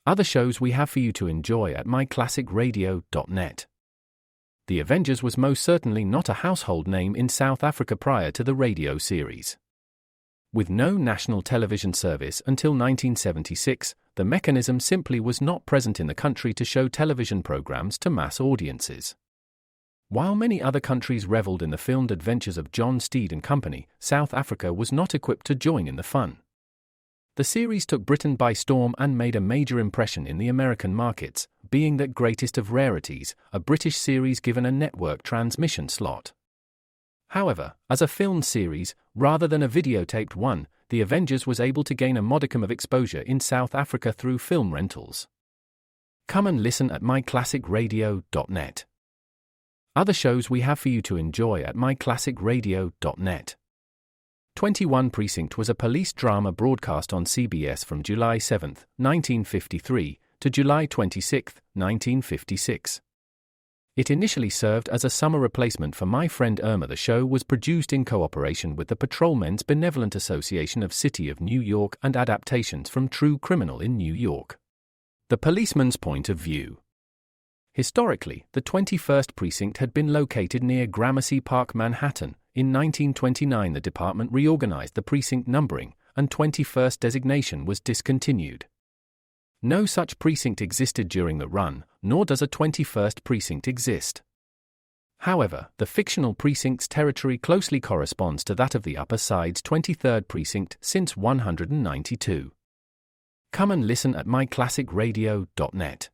Other shows we have for you to enjoy at myclassicradio.net. The Avengers was most certainly not a household name in South Africa prior to the radio series. With no national television service until 1976, the mechanism simply was not present in the country to show television programs to mass audiences. While many other countries reveled in the filmed adventures of John Steed and company, South Africa was not equipped to join in the fun. The series took Britain by storm and made a major impression in the American markets, being that greatest of rarities, a British series given a network transmission slot. However, as a filmed series, rather than a videotaped one, The Avengers was able to gain a modicum of exposure in South Africa through film rentals. Come and listen at myclassicradio.net. Other shows we have for you to enjoy at myclassicradio.net. 21 Precinct was a police drama broadcast on CBS from July 7, 1953, to July 26, 1956. It initially served as a summer replacement for My Friend Irma. The show was produced in cooperation with the Patrolmen's Benevolent Association of City of New York and adaptations from True Criminal in New York. The Policeman's Point of View. Historically, the 21st Precinct had been located near Gramercy Park, Manhattan. In 1929, the department reorganized the precinct numbering, and 21st designation was discontinued. No such precinct existed during the run, nor does a 21st precinct exist. However, the fictional precinct's territory closely corresponds to that of the Upper Side's 23rd precinct since 192. Come and listen at myclassicradio.net.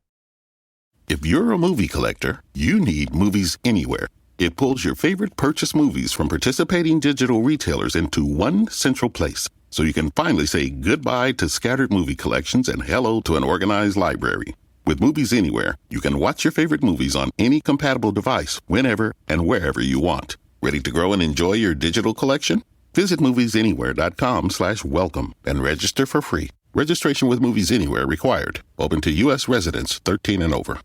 If you're a movie collector, you need Movies Anywhere. It pulls your favorite purchase movies from participating digital retailers into one central place, so you can finally say goodbye to scattered movie collections and hello to an organized library. With Movies Anywhere, you can watch your favorite movies on any compatible device, whenever and wherever you want. Ready to grow and enjoy your digital collection? Visit moviesanywhere.com/welcome and register for free. Registration with Movies Anywhere required. Open to U.S. residents 13 and over.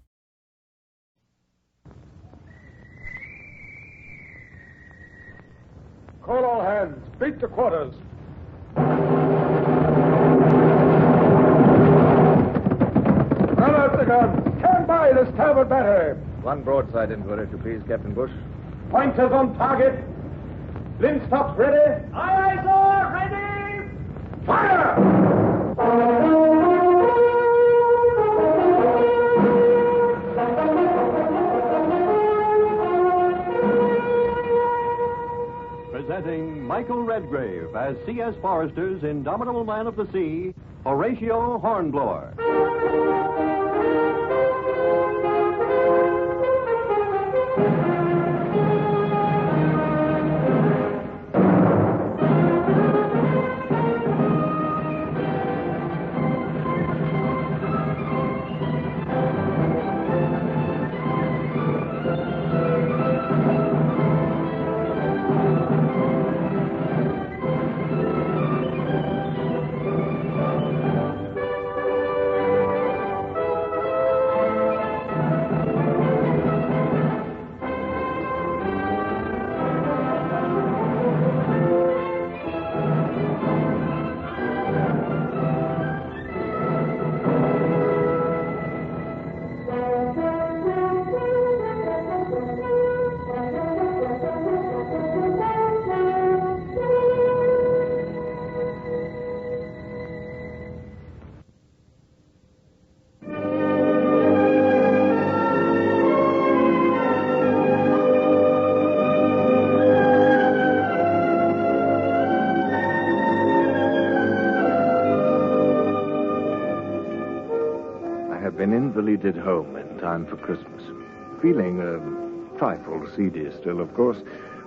Call all hands. Beat to quarters. Run out the guns. Stand by the starboard battery. One broadside into it, if you please, Captain Bush. Pointers on target. Linstops ready. Aye, aye, sir. Ready. Fire! Presenting Michael Redgrave as C.S. Forrester's indomitable man of the sea, Horatio Hornblower. Invalided home in time for Christmas. Feeling a trifle seedy still, of course,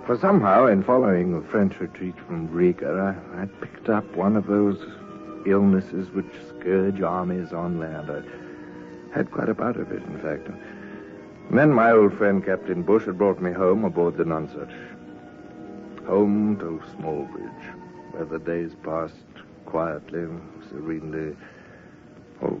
for somehow, in following a French retreat from Riga, I picked up one of those illnesses which scourge armies on land. I had quite a bout of it, in fact. And then my old friend Captain Bush had brought me home aboard the Nonsuch. Home to Smallbridge, where the days passed quietly, serenely. Oh,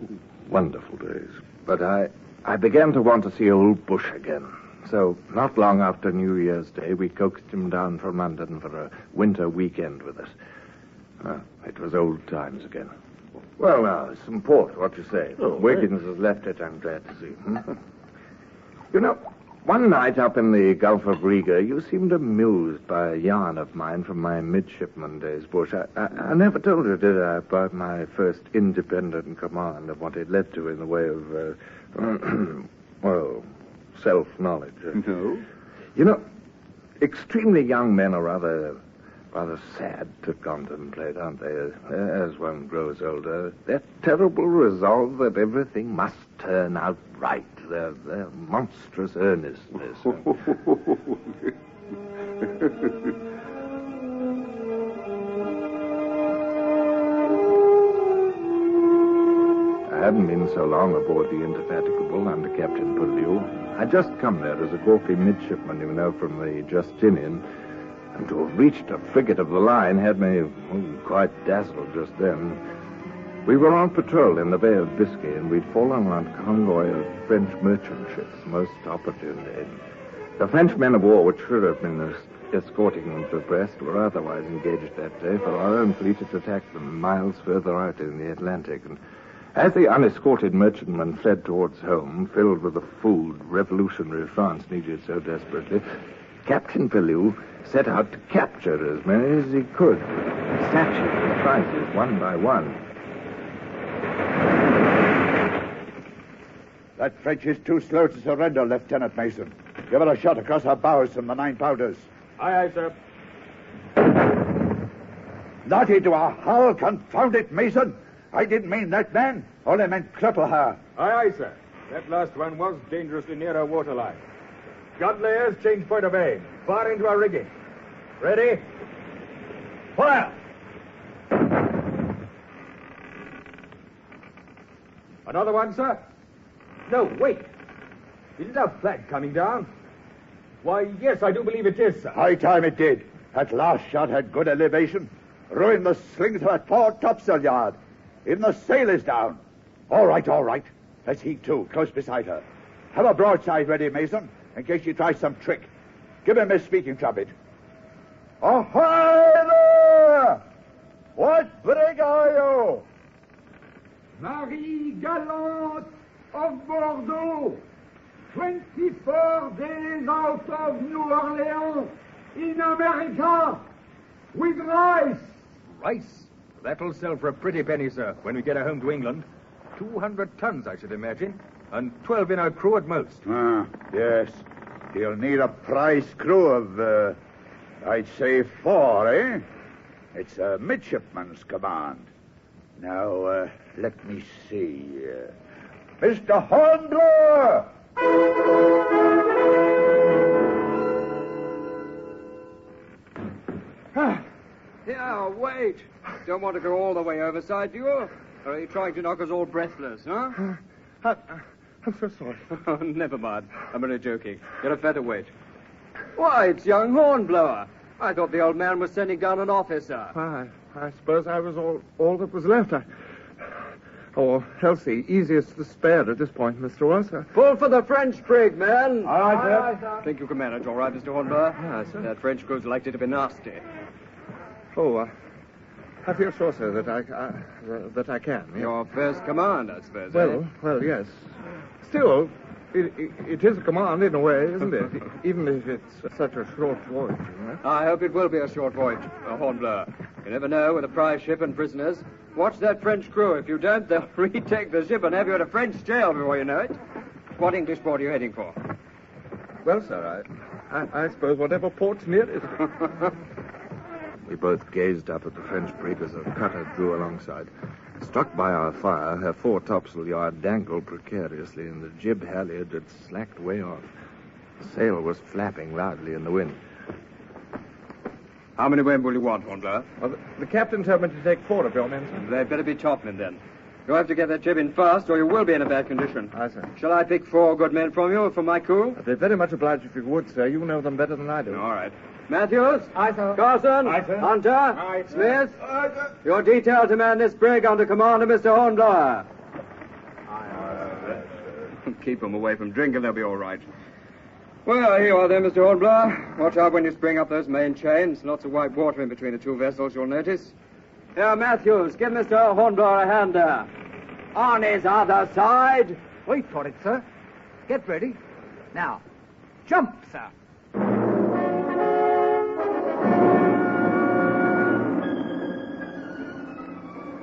wonderful days. But I began to want to see old Bush again. So, not long after New Year's Day, we coaxed him down from London for a winter weekend with us. It was old times again. Well, now, some port. What you say? Oh, Wiggins has left it, I'm glad to see. You know, one night up in the Gulf of Riga, you seemed amused by a yarn of mine from my midshipman days, Bush. I never told you, did I, about my first independent command and what it led to in the way of, well, self-knowledge. No. You know, extremely young men are rather sad to contemplate, aren't they, as one grows older? That terrible resolve that everything must turn out right, their monstrous earnestness. I hadn't been so long aboard the Indefatigable under Captain Pellew. I'd just come there as a gawky midshipman, you know, from the Justinian. And to have reached a frigate of the line had me quite dazzled just then. We were on patrol in the Bay of Biscay, and we'd fallen on a convoy of French merchant ships, most opportunely. The French men of war, which should have been escorting them to Brest, were otherwise engaged that day, for our own fleet had attacked them miles further out in the Atlantic. And as the unescorted merchantmen fled towards home, filled with the food revolutionary France needed so desperately, Captain Pellew set out to capture as many as he could, snatching the prizes one by one. That French is too slow to surrender, Lieutenant Mason. Give her a shot across her bows from the 9-pounders. Aye, aye, sir. Not into a hull, confound it, Mason. I didn't mean that, man. Only meant cripple her. Aye, aye, sir. That last one was dangerously near our waterline. Gun layers, change point of aim. Far into our rigging. Ready? Fire! Another one, sir? No, wait. Isn't our flag coming down? Why, yes, I do believe it is, sir. High time it did. That last shot had good elevation. Ruined the slings of that fore topsail yard. Even the sail is down. All right, all right. Let's heave to, close beside her. Have a broadside ready, Mason, in case she tries some trick. Give him his speaking trumpet. Ahoy there! What brig are you? Marie Galante of Bordeaux, 24 days out of New Orleans in America with rice. Rice? That'll sell for a pretty penny, sir, when we get her home to England. 200 tons, I should imagine, and 12 in our crew at most. Yes. He'll need a prize crew of, I'd say 4, eh? It's a midshipman's command. Now, let me see. Mr. Hornblower! Yeah, wait. Don't want to go all the way overside, do you? Or are you trying to knock us all breathless, huh? I'm so sorry. Oh, never mind. I'm only joking. You're a featherweight. Why, it's young Hornblower. I thought the old man was sending down an officer. I suppose I was all that was left. Oh, Elsie, easiest to spare at this point, Mr. Ross. Pull for the French brig, men. Aye, aye, sir. Think you can manage all right, Mr. Hornblower? Aye, sir. That French crew's likely to be nasty. Oh, I feel sure, sir, that I can. Yes. Your first command, I suppose, eh? Well, yes. Still, it is a command in a way, isn't it? Even if it's such a short voyage, you know? I hope it will be a short voyage, Hornblower. You never know with a prize ship and prisoners. Watch that French crew. If you don't, they'll retake the ship and have you at a French jail before you know it. What English port are you heading for? Well, sir, I suppose whatever port's nearest. We both gazed up at the French brig as a cutter drew alongside. Struck by our fire, her fore topsail yard dangled precariously, and the jib halyard had slacked way off. The sail was flapping loudly in the wind. How many men will you want, Hornblower? Well, the captain told me to take 4 of your men, sir. They'd better be topmen, then. You'll have to get that jib in fast, or you will be in a bad condition. Aye, sir. Shall I pick 4 good men from you for my crew? I'd be very much obliged if you would, sir. You know them better than I do. All right. Matthews? Aye, sir. Carson? Aye, sir. Hunter? Aye, sir. Smith? Aye, sir. You're detailed to man this brig under command of Mr. Hornblower. Keep them away from drink and they'll be all right. Well, here you are then, Mr. Hornblower. Watch out when you spring up those main chains. Lots of white water in between the 2 vessels, you'll notice. Here, Matthews, give Mr. Hornblower a hand there. On his other side. Wait for it, sir. Get ready. Now, jump, sir.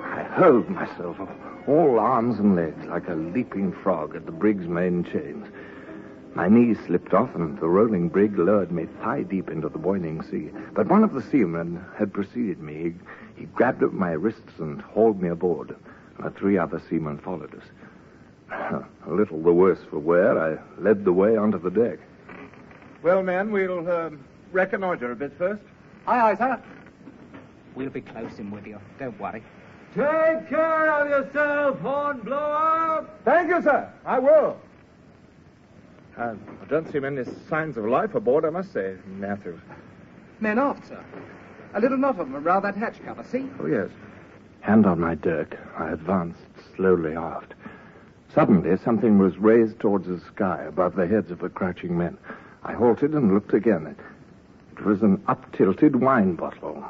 I hurled myself, all arms and legs, like a leaping frog at the brig's main chains. My knees slipped off, and the rolling brig lowered me thigh-deep into the boiling sea. But one of the seamen had preceded me. He grabbed at my wrists and hauled me aboard, and the 3 other seamen followed us. A little the worse for wear, I led the way onto the deck. Well, men, we'll reconnoiter a bit first. Aye, sir. We'll be close in with you. Don't worry. Take care of yourself, Hornblower. Thank you, sir. I will. I don't see many signs of life aboard, I must say, Matthews. Men aft, sir. A little knot of them around that hatch cover, see? Oh, yes. Hand on my dirk, I advanced slowly aft. Suddenly, something was raised towards the sky above the heads of the crouching men. I halted and looked again. It was an up-tilted wine bottle.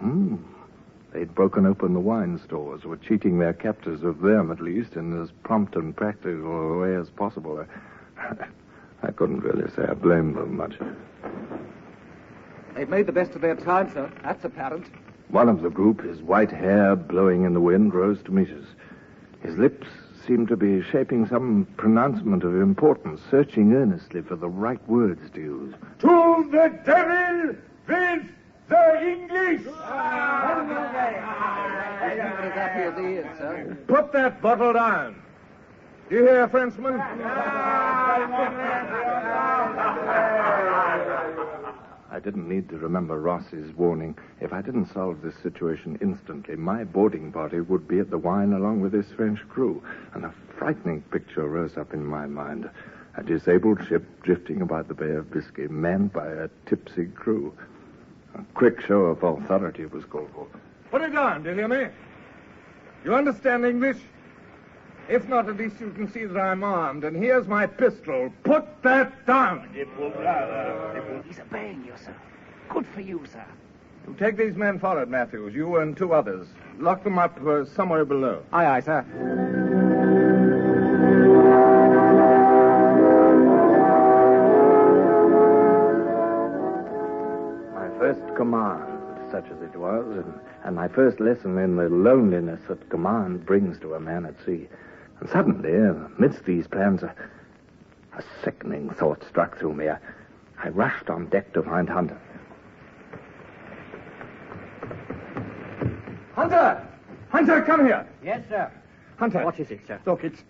They'd broken open the wine stores, were cheating their captors of them, at least, in as prompt and practical a way as possible. I couldn't really say I blamed them much. They've made the best of their time, sir. That's apparent. One of the group, his white hair blowing in the wind, rose to meet us. His lips seemed to be shaping some pronouncement of importance, searching earnestly for the right words to use. To the devil with the English! As happy as he is, sir. Put that bottle down. Do you hear, Frenchman? I didn't need to remember Ross's warning. If I didn't solve this situation instantly, my boarding party would be at the wine along with this French crew. And a frightening picture rose up in my mind. A disabled ship drifting about the Bay of Biscay, manned by a tipsy crew. A quick show of authority was called for. Put it down, do you hear me? You understand English? If not, at least you can see that I'm armed, and here's my pistol. Put that down! He's obeying you, sir. Good for you, sir. You take these men forward, Matthews, you and 2 others. Lock them up somewhere below. Aye, sir. My first command, such as it was, and my first lesson in the loneliness that command brings to a man at sea. And suddenly, amidst these plans, a sickening thought struck through me. I rushed on deck to find Hunter. Hunter! Hunter, come here! Yes, sir. Hunter. What is it, sir? Look, it's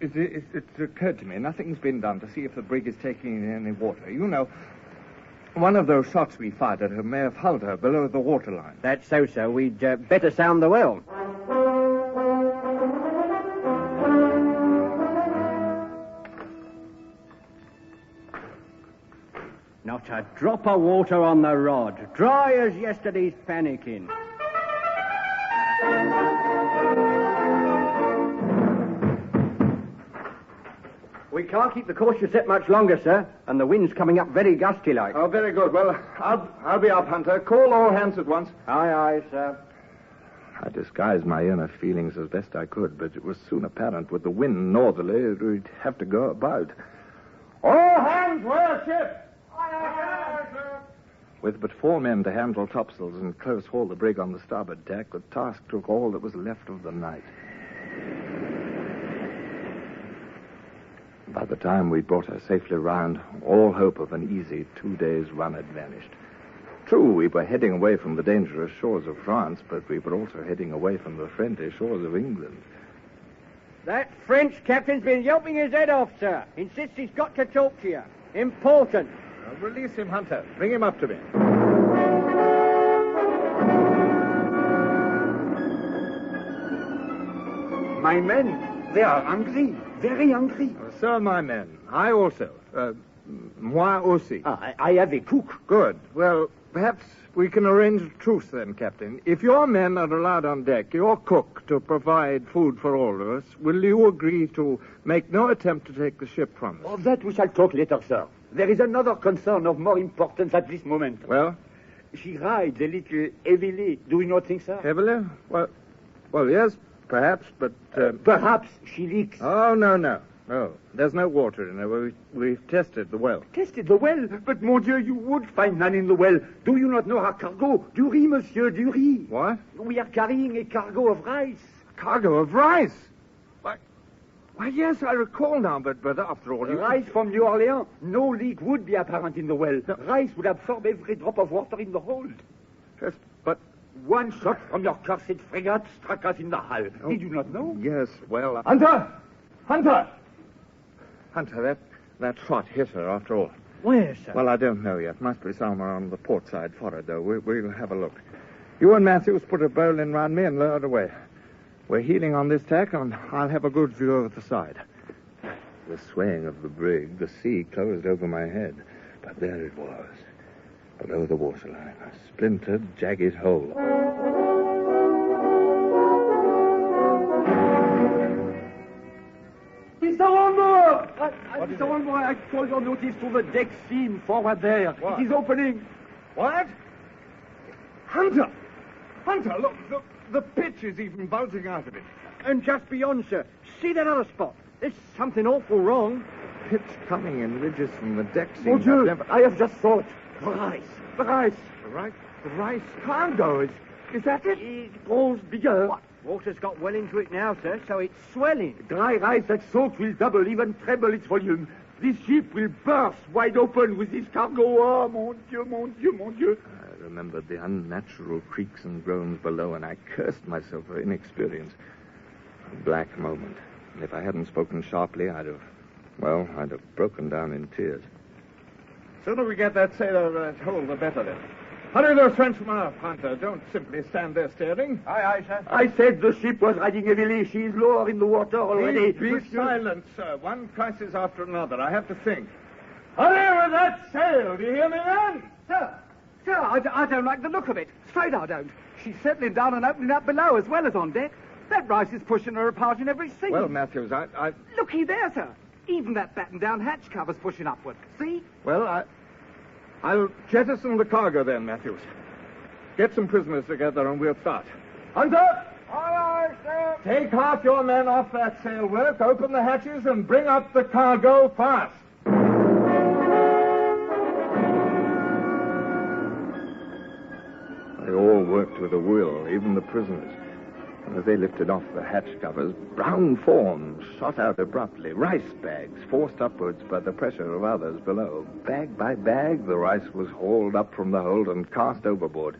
occurred to me. Nothing's been done to see if the brig is taking in any water. You know, one of those shots we fired at her may have hulled her below the waterline. That's so, sir. We'd better sound the well. Not a drop of water on the rod. Dry as yesterday's pannikin. We can't keep the course you set much longer, sir. And the wind's coming up very gusty-like. Oh, very good. Well, I'll be up, Hunter. Call all hands at once. Aye, aye, sir. I disguised my inner feelings as best I could, but it was soon apparent with the wind northerly we'd have to go about. All hands wear ship! With but 4 men to handle topsails and close haul the brig on the starboard tack, the task took all that was left of the night. By the time we'd brought her safely round, all hope of an easy 2 days' run had vanished. True, we were heading away from the dangerous shores of France, but we were also heading away from the friendly shores of England. That French captain's been yelping his head off, sir. Insists he's got to talk to you. Important. Release him, Hunter. Bring him up to me. My men, they are hungry, very hungry. So are my men. I also. Moi aussi. I have a cook. Good. Well, perhaps we can arrange a truce then, Captain. If your men are allowed on deck, your cook, to provide food for all of us, will you agree to make no attempt to take the ship from us? Of that we shall talk later, sir. There is another concern of more importance at this moment. Well? She rides a little heavily. Do you not think, sir? Heavily? Well, Well, yes, perhaps, but... Perhaps she leaks. Oh, no. No, there's no water in there. We've tested the well. Tested the well? But, mon Dieu, you would find none in the well. Do you not know our cargo? Du riz, monsieur, du riz. What? We are carrying a cargo of rice. Cargo of rice? Why, yes, I recall now, but after all... Rice from New Orleans. No leak would be apparent in the well. No. Rice would absorb every drop of water in the hold. Yes, but... One shot from your cursed frigate struck us in the hull. Oh. Did you not know? Yes, well... Hunter! Hunter, that shot hit her after all. Where, sir? Well, I don't know yet. Must be somewhere on the port side forward, though. We'll have a look. You and Matthews put a bowline round me and lowered away. We're heeling on this tack, and I'll have a good view of the side. The swaying of the brig, the sea closed over my head. But there it was, below the waterline, a splintered, jagged hole. Mr. Hornblower! Mr. Hornblower, I call your notice to the deck seam forward there. What? It is opening. What? Hunter, look, the pitch is even bulging out of it. And just beyond, sir. See that other spot? There's something awful wrong. Pitch coming in ridges from the deck seam. Mon Dieu, I have just thought. The rice. The rice cargo, is that it? It grows bigger. What? Water's got well into it now, sir, so it's swelling. Dry rice that soaked will double, even treble its volume. This ship will burst wide open with this cargo. Oh, mon Dieu, mon Dieu, mon Dieu. I remembered the unnatural creaks and groans below, and I cursed myself for inexperience. A black moment. And if I hadn't spoken sharply, I'd have broken down in tears. Sooner we get that sailor hole, the better then. Hurry those Frenchmen up, Hunter. Don't simply stand there staring. Aye, sir. I said the ship was riding heavily. She is lower in the water already. Be silent, sir. One crisis after another. I have to think. Hurry with that sail. Do you hear me, man? Sir, I don't like the look of it. Straight I don't. She's settling down and opening up below as well as on deck. That rice is pushing her apart in every seam. Well, Matthews, I... Looky there, sir. Even that battened-down hatch cover's pushing upward. See? Well, I'll jettison the cargo then, Matthews. Get some prisoners together and we'll start. Hunter! Aye, sir. Take half your men off that sail work, open the hatches, and bring up the cargo fast. They all worked with a will, even the prisoners. And as they lifted off the hatch covers, brown forms shot out abruptly. Rice bags forced upwards by the pressure of others below. Bag by bag, the rice was hauled up from the hold and cast overboard.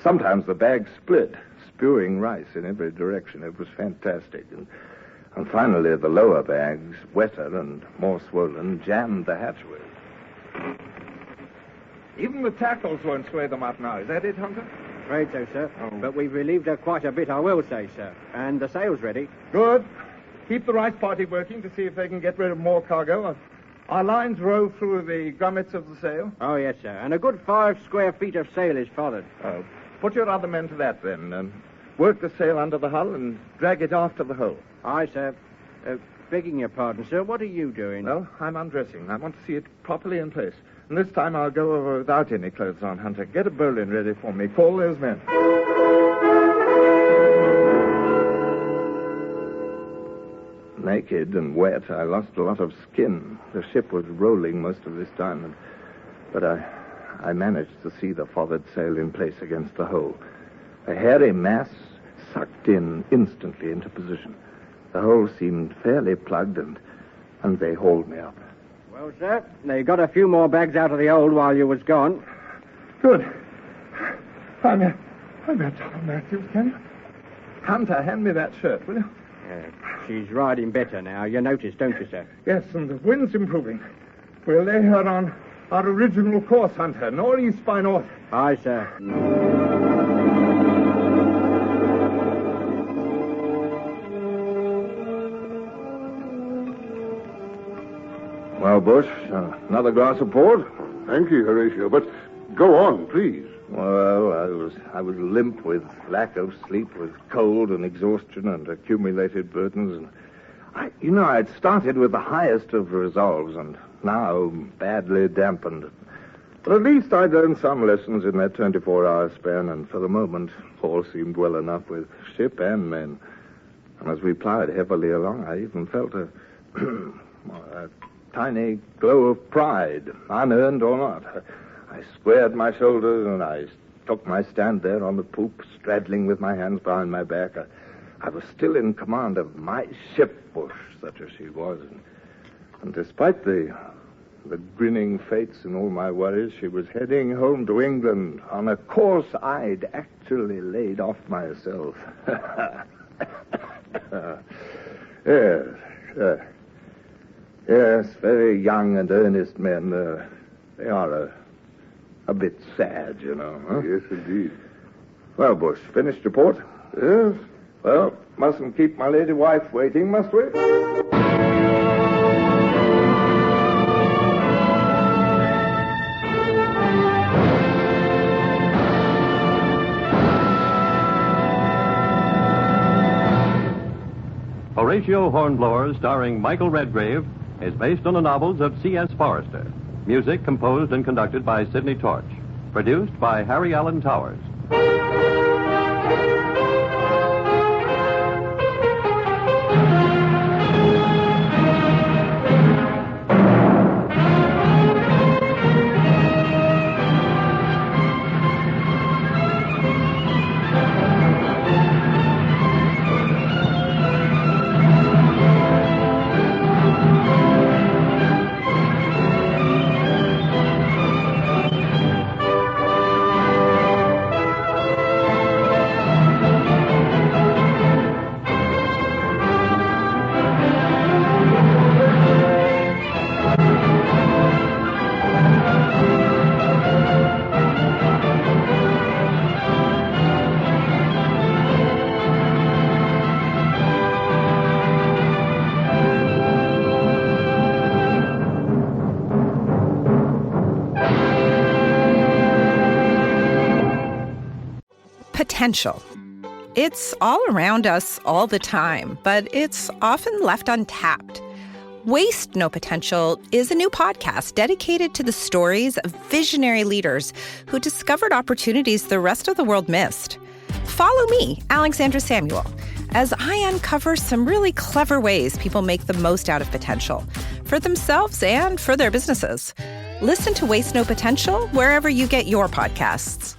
Sometimes the bags split, spewing rice in every direction. It was fantastic. And finally, the lower bags, wetter and more swollen, jammed the hatchway. Even the tackles won't sway them up now. Is that it, Hunter? Afraid so, sir. Oh. But we've relieved her quite a bit, I will say, sir. And the sail's ready. Good. Keep the rice party working to see if they can get rid of more cargo. Our lines row through the grommets of the sail. Oh, yes, sir. And a good 5 square feet of sail is followed. Put your other men to that, then. Work the sail under the hull and drag it after the hull. Aye, sir. Begging your pardon, sir, what are you doing? Well, I'm undressing. I want to see it properly in place. And this time I'll go over without any clothes on, Hunter. Get a bowline ready for me. Call those men. Naked and wet, I lost a lot of skin. The ship was rolling most of this time, but I managed to see the forward sail in place against the hull. A hairy mass sucked in instantly into position. The hole seemed fairly plugged, and they hauled me up. Well, sir, they got a few more bags out of the hold while you was gone. Good. I'm Tom Matthews, can you? Hunter, hand me that shirt, will you? She's riding better now. You notice, don't you, sir? Yes, and the wind's improving. We'll lay her on our original course, Hunter. Northeast by north. Aye, sir. Well, Bush, another glass of port? Thank you, Horatio, but go on, please. Well, I was limp with lack of sleep, with cold and exhaustion and accumulated burdens. And I'd started with the highest of resolves, and now badly dampened. But at least I'd learned some lessons in that 24-hour span, and for the moment, all seemed well enough with ship and men. And as we plowed heavily along, I even felt a tiny glow of pride, unearned or not. I squared my shoulders and I took my stand there on the poop, straddling with my hands behind my back. I was still in command of my ship, Bush, such as she was. And despite the grinning fates and all my worries, she was heading home to England on a course I'd actually laid off myself. Yes, very young and earnest men. They are a bit sad, you know. Huh? Yes, indeed. Well, Bush, finished report? Yes. Well, mustn't keep my lady wife waiting, must we? Horatio Hornblower, starring Michael Redgrave, is based on the novels of C.S. Forester. Music composed and conducted by Sidney Torch. Produced by Harry Allen Towers. Potential. It's all around us all the time, but it's often left untapped. Waste No Potential is a new podcast dedicated to the stories of visionary leaders who discovered opportunities the rest of the world missed. Follow me, Alexandra Samuel, as I uncover some really clever ways people make the most out of potential for themselves and for their businesses. Listen to Waste No Potential wherever you get your podcasts.